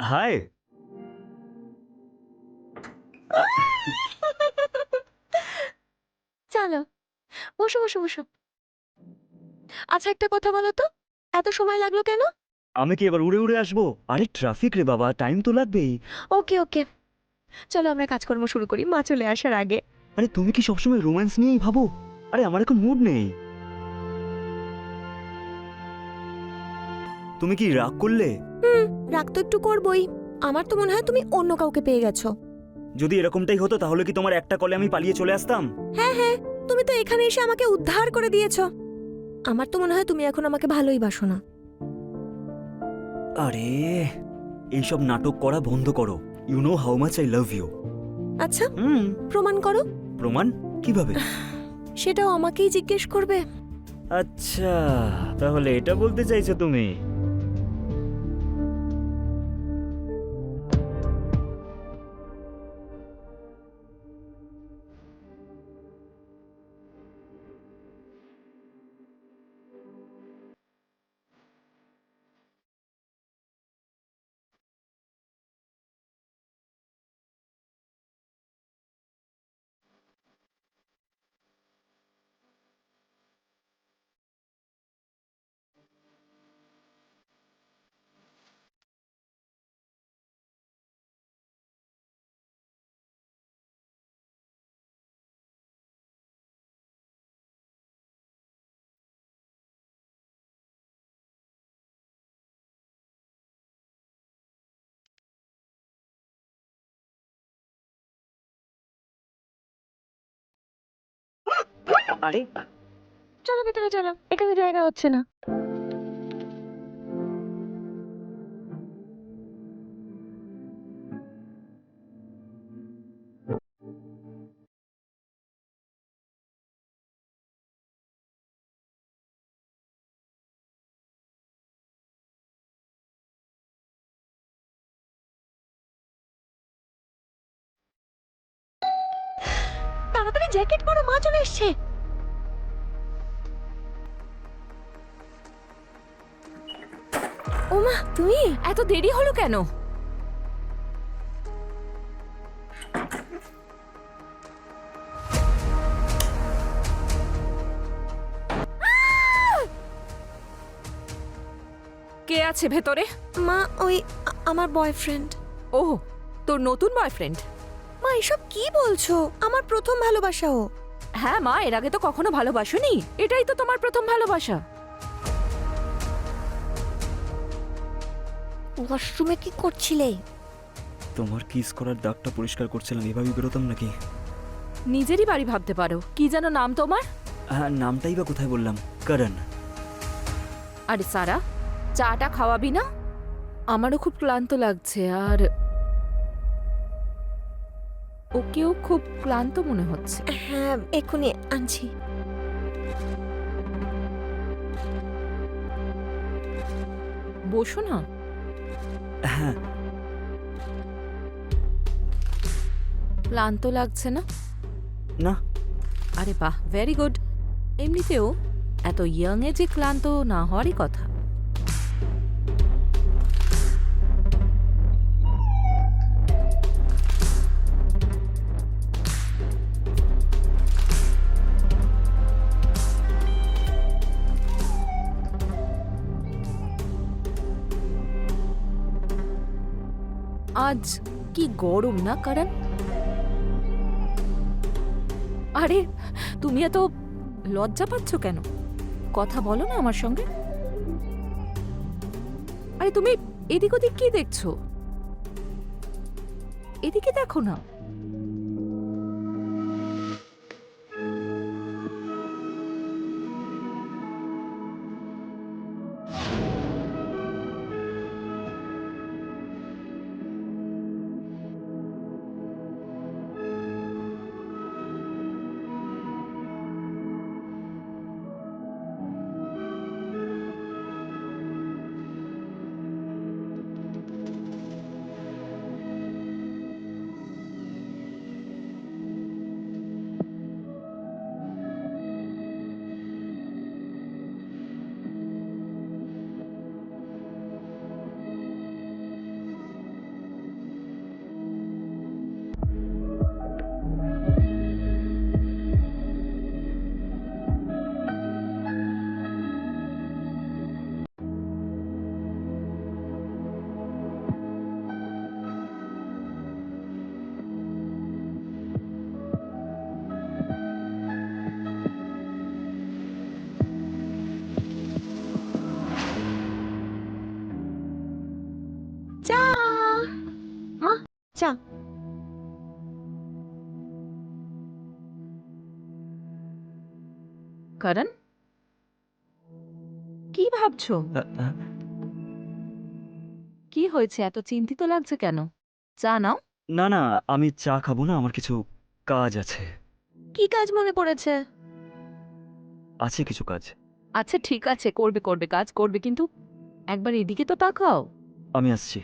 High. চলো, বসো বসো বসো। আচ্ছা, একটা কথা বলো তো, এত সময় লাগলো কেন? আমি কি এবার উড়ে উড়ে আসবো? আরে ট্রাফিক রে বাবা, টাইম তো লাগবেই। ওকে ওকে, চলো আমরা কাজকর্ম শুরু করি মা চলে আসার আগে। আরে তুমি কি সবসময় রোম্যান্স নিয়েই ভাবো? আরে আমার এখন মুড নেই। তুমি কি রাগ করলে? রাগ তো একটু করবই। আমার তো মনে হয় তুমি অন্য কাউকে পেয়ে গেছো। যদি এরকমটাই হতো তাহলে কি তোমার একটা কলে আমি পালিয়ে চলে আসতাম? হ্যাঁ হ্যাঁ, তুমি তো এখানে এসে আমাকে উদ্ধার করে দিয়েছো। আমার তো মনে হয় তুমি এখন আমাকে ভালোই বাসো না। আরে এইসব নাটক করা বন্ধ করো। You know how much I love you. আচ্ছা, হুম। প্রমাণ করো। প্রমাণ? কিভাবে? সেটাও আমাকেই জিজ্ঞেস করবে? আচ্ছা, তাহলে এটা বলতে চাইছো তুমি? আরে চলো ভেতরে চলো, এখানে জায়গা হচ্ছে না। তাড়াতাড়ি জ্যাকেট পরো, মা চলে এসছে। ওমা, তুমি এত দেরি হলো কেন? কে আছে ভেতরে? মা, ওই আমার বয়ফ্রেন্ড। ওহ, তোর নতুন বয়ফ্রেন্ড? মা, এসব কি বলছো? আমার প্রথম ভালোবাসা ও। হ্যাঁ মা, এর আগে তো কখনো ভালোবাসোনি, এটাই তো তোমার প্রথম ভালোবাসা। ওয়াশরুমে কি করছিলে? তোমার কিস করার দাগটা পরিষ্কার করছিলাম, এভাবেই বেরোতাম নাকি? নিজেরই বাড়ি ভাবতে পারো। কি যেন নাম তোমার? হ্যাঁ, নামটাই বা কোথায় বললাম? করণ। আরে সারা, চাটা খাওয়াবি না? আমারও খুব ক্লান্ত লাগছে, আর ওকেও খুব ক্লান্ত মনে হচ্ছে। হ্যাঁ, এক্ষুনি আনছি। বসো না। হ্যাঁ। ক্লান্ত লাগছে না? না। আরে বাহ, ভেরি গুড। এমনিতেও এত ইয়াং এ যে ক্লান্ত না হওয়ারই কথা। আজ কি গরম না করণ? আরে তুমি এত লজ্জা পাচ্ছ কেন? কথা বলো না আমার সঙ্গে। আরে তুমি এদিক ওদিক কি দেখছো? এদিকে দেখো না। চা। করণ, কি ভাবছো? কি হয়েছে, এত চিন্তিত লাগছে কেন? চা নাও। না না, আমি চা খাবো না, আমার কিছু কাজ আছে। কি কাজ মনে পড়েছে? আছে কিছু কাজ। আচ্ছা ঠিক আছে, করবে করবে, কাজ করবে, কিন্তু একবার এদিকে তো তাকাও। আমি আসছি।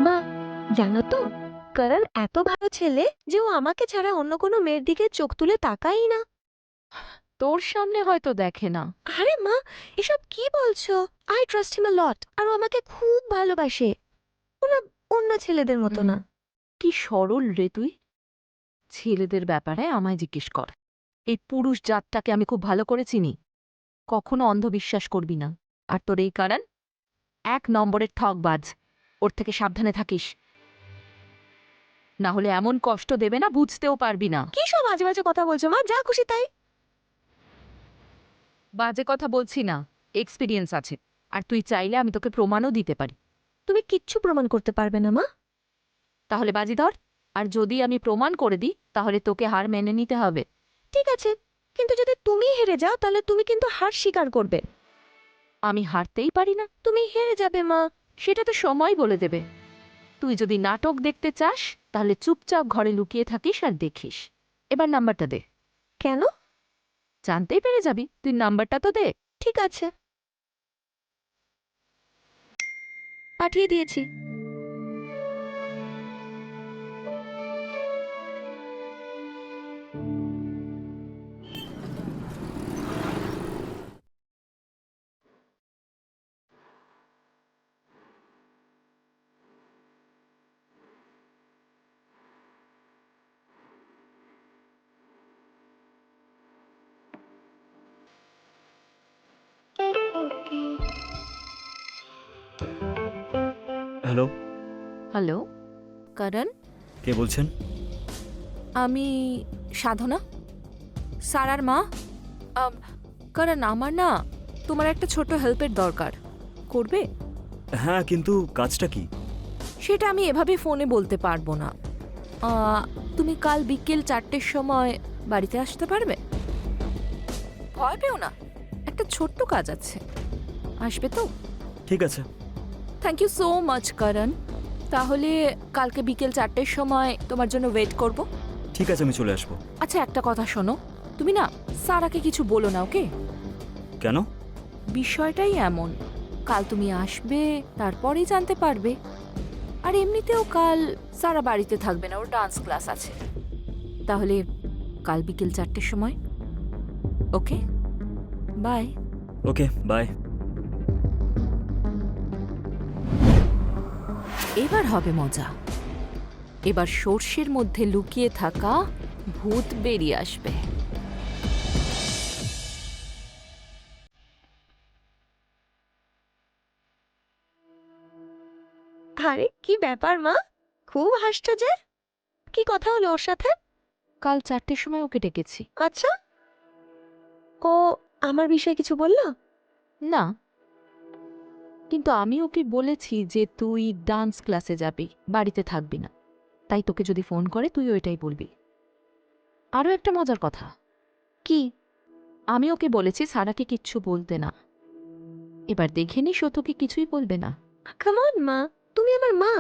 মা, জানো তো, করণ এত ভালো ছেলে যে ও আমাকে ছাড়া অন্য কোনো মেয়ের দিকে চোখ তুলে তাকাই না। তোর সামনে হয়তো দেখে না। আরে মা, এসব কি বলছো? আই ট্রাস্ট হিম আ লট, আর ও আমাকে খুব ভালোবাসে। ও না অন্য ছেলেদের মতো না। কি সরল রে তুই! ছেলেদের ব্যাপারে আমায় জিজ্ঞেস কর। এই পুরুষ জাতটাকে আমি খুব ভালো করে চিনি। কখনো অন্ধবিশ্বাস করবি না। আর তোর এই কারণ 1 নম্বরের ঠকবাজ। ওর থেকে সাবধানে থাকিস, না হলে এমন কষ্ট দেবে না বুঝতেও পারবি না। কি সব বাজে বাজে কথা বলছো মা? যা খুশি তাই। বাজে কথা বলছি না, এক্সপিরিয়েন্স আছে। আর তুই চাইলে আমি তোকে প্রমাণও দিতে পারি। তুমি কিচ্ছু প্রমাণ করতে পারবে না মা। তাহলে বাজি ধর, আর যদি আমি প্রমাণ করে দিই তাহলে তোকে হার মেনে নিতে হবে। ঠিক আছে, কিন্তু যদি তুমি হেরে যাও তাহলে তুমি কিন্তু হার স্বীকার করবে। আমি হারতেই পারি না। তুমি হেরে যাবে মা। সেটা তো সময় বলে দেবে। তুই যদি নাটক দেখতে চাস তাহলে চুপচাপ ঘরে লুকিয়ে থাকিস আর দেখিস। এবার নাম্বারটা দে। কেন? জানতেই পেরে যাবি, তুই নাম্বারটা তো দে। ঠিক আছে, পাঠিয়ে দিয়েছি। হ্যালো, হ্যালো করণ, কে বলছেন? আমি সাধনা, সারার মা। করণ, আমার না তোমার একটা ছোট হেল্পের দরকার। করবে? হ্যাঁ, কিন্তু কাজটা কি? সেটা আমি এভাবে ফোনে বলতে পারবো না। তুমি কাল বিকেল 4টের সময় বাড়িতে আসতে পারবে? ভয় পেও না, একটা ছোট্ট কাজ আছে। আসবে তো? ঠিক আছে। থ্যাংক ইউ সো মাচ করণ। তাহলে কালকে বিকেল 4টের সময় তোমার জন্য ওয়েট করব। ঠিক আছে, আমি চলে আসবো। আচ্ছা একটা কথা শোনো, তুমি না সারাকে কিছু বলো না, ওকে? কেন? বিষয়টাই এমন, কাল তুমি আসবে, তারপরেই জানতে পারবে। আর এমনিতেও কাল সারা বাড়িতে থাকবে না, ওর ডান্স ক্লাস আছে। তাহলে কাল বিকেল 4টের সময়। Okay, bye. Okay, bye. এবার হবে মজা। এবার সর্ষের মধ্যে লুকিয়ে থাকা ভূত বেরিয়ে আসবে। আরে কি ব্যাপার মা, খুব হাসছো যে? কি কথা হলো ওর সাথে? কাল 4টের সময় ওকে ডেকেছি। আচ্ছা, ও আমার বিষয়ে কিছু বললো? না, কিন্তু আমি ওকে বলেছি যে তুই ডান্স ক্লাসে যাবি, বাড়িতে থাকবি না। তাই তোকে যদি ফোন করে তুই ওইটাই বলবি। আরও একটা মজার কথা, কি? আমি ওকে বলেছি সারাকে কিচ্ছু বলতে না। এবার দেখে নিস ও তোকে কিছুই বলবে না। কাম অন মা, তুমি আমার মা।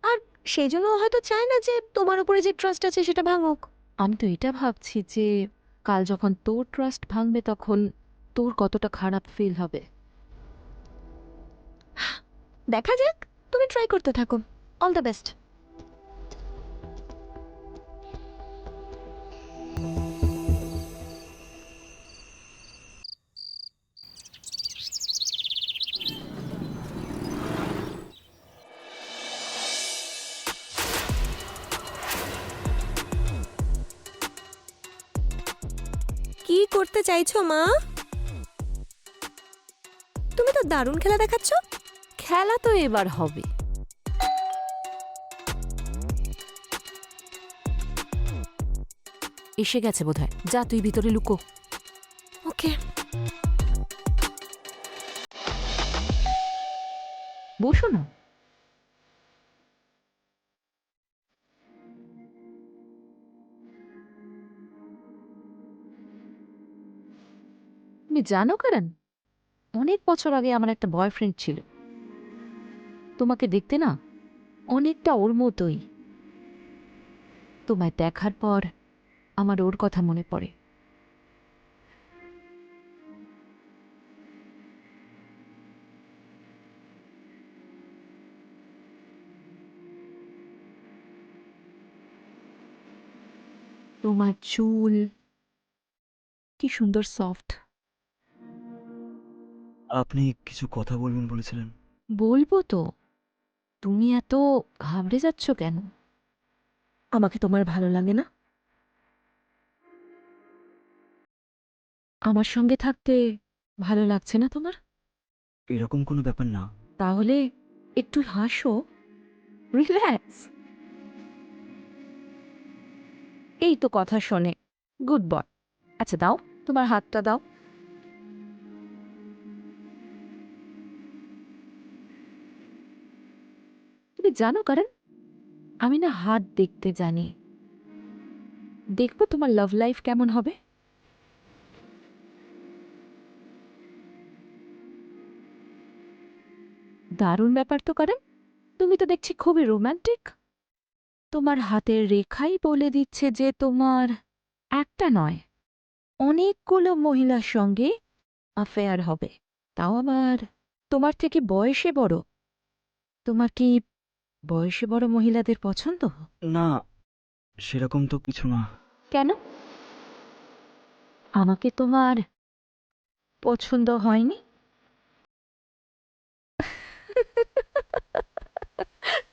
আর সেই জন্য ও হয়তো চায় না যে তোমার উপরে যে ট্রাস্ট আছে সেটা ভাঙুক। আমি তো এটা ভাবছি যে কাল যখন তোর ট্রাস্ট ভাঙবে তখন তোর কতটা খারাপ ফিল হবে। দেখা যাক, তুমি ট্রাই করতে থাকো। All the best. কি করতে চাইছো মা? তুমি তো দারুণ খেলা দেখাচ্ছ। খেলা তো এবার হবে। এসে গেছে বোধহয়। যা তুই ভিতরে লুকো। ওকে। বসো না। তুমি জানো কারণ অনেক বছর আগে আমার একটা বয়ফ্রেন্ড ছিল। তোমাকে দেখতে না অনেকটা ওর মতোই। তোমায় দেখার পর আমার ওর কথা মনে পড়ে। তোমার চুল কি সুন্দর সফট। আপনি কিছু কথা বলবেন বলেছিলেন। বলবো তো। তুমি এত ঘাবড়ে যাচ্ছ কেন? আমাকে তোমার ভালো লাগে না? আমার সঙ্গে থাকতে ভালো লাগছে না তোমার? এরকম কোনো ব্যাপার না। তাহলে একটু হাসো, রিল্যাক্স। এই তো কথা শোনে। Good boy. আচ্ছা দাও, তোমার হাতটা দাও। তুমি জানো কারণ আমি না হাত দেখতে জানি। দেখবো তোমার লাভ লাইফ কেমন হবে। দারুণ ব্যাপার তো কারণ তুমি তো দেখছি খুবই রোমান্টিক। তোমার হাতের রেখাই বলে দিচ্ছে যে তোমার একটা নয় অনেকগুলো মহিলার সঙ্গে অ্যাফেয়ার হবে, তাও আবার তোমার থেকে বয়সে বড়। তোমার কি বয়সে বড় মহিলাদের পছন্দ? না, সেরকম তো কিছু না। কেন? আমাকে তোমার পছন্দ হয়নি?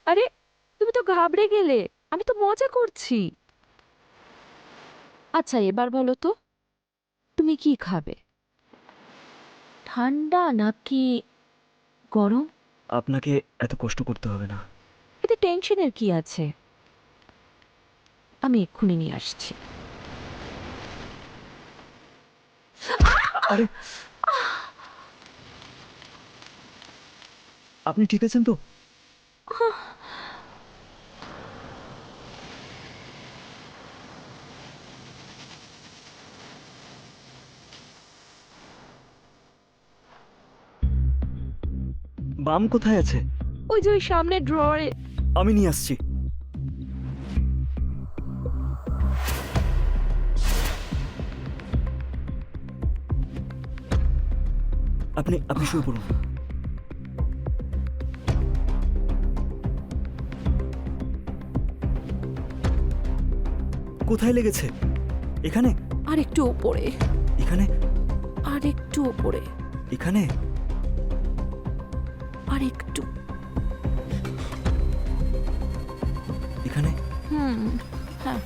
আরে তুমি তো ঘাবড়ে গেলে। আমি তো মজা করছি। আচ্ছা এবার বলো তো, তুমি কি খাবে? ঠান্ডা নাকি গরম? আপনাকে এত কষ্ট করতে হবে না। এতে টেনশনের কি আছে? আমি এক্ষুনি নিয়ে আসছি। আরে, আপনি ঠিক আছেন তো? বাম কোথায় আছে? ওই যে ওই সামনে ড্রয়ারে। আমি নিয়ে আসছি। আপনি আপনি শুয়ে পড়ুন। কোথায় লেগেছে? এখানে? আর একটু ওপরে। এখানে? আর একটু ওপরে। এখানে? আর একটু। এখানে? হ্যাঁ।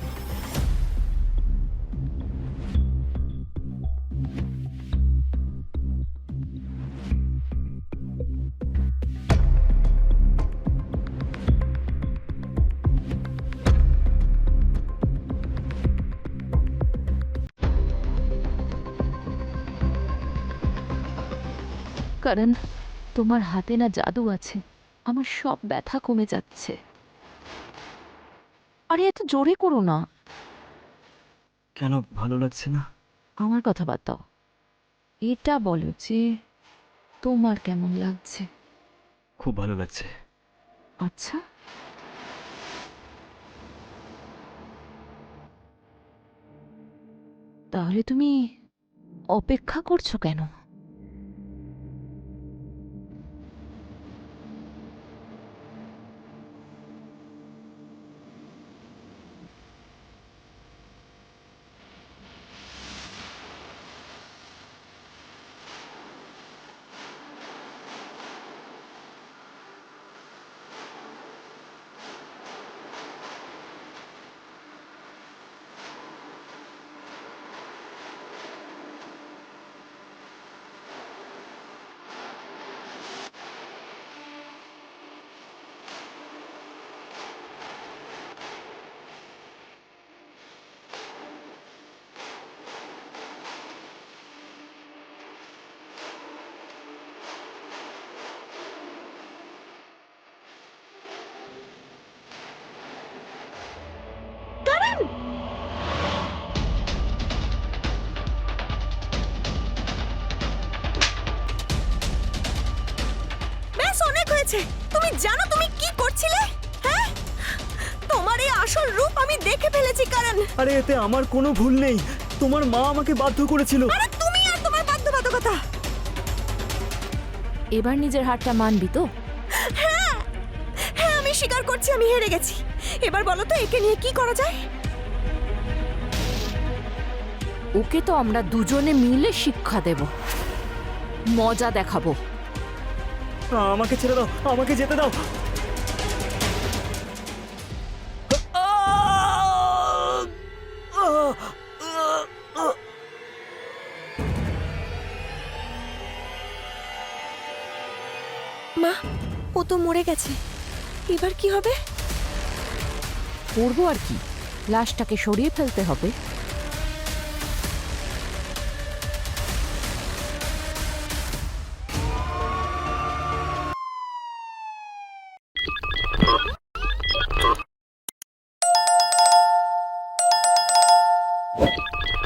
কারণ তোমার হাতে না জাদু আছে। আমার সব ব্যথা কমে যাচ্ছে। আরে এত জোরে করো না। কেন ভালো লাগছে না? আমার কথা বাদ দাও। এটা বলো যে তোমার কেমন লাগছে? খুব ভালো লাগছে। আচ্ছা। তাহলে তুমি অপেক্ষা করছো কেন? গেছে। তুমি জানো তুমি কি করছিলে? হ্যাঁ, তোমার এই আসল রূপ আমি দেখে ফেলেছি কারণ। আরে এতে আমার কোনো ভুল নেই, তোমার মা আমাকে বাধ্য করেছিল। আরে তুমি আর তোমার বাধ্যবাধকতা। এবার নিজের হারটা মানবি তো? হ্যাঁ, আমি স্বীকার করছি আমি হেরে গেছি। এবার বলো তো একে নিয়ে কি করা যায়? ওকে তো আমরা দুজনে মিলে শিক্ষা দেব, মজা দেখাবো। আমাকে ছেড়ে দাও, আমাকে যেতে দাও। মা, ও তো মরে গেছে, এবার কি হবে? করবো আর কি, লাশটাকে সরিয়ে ফেলতে হবে।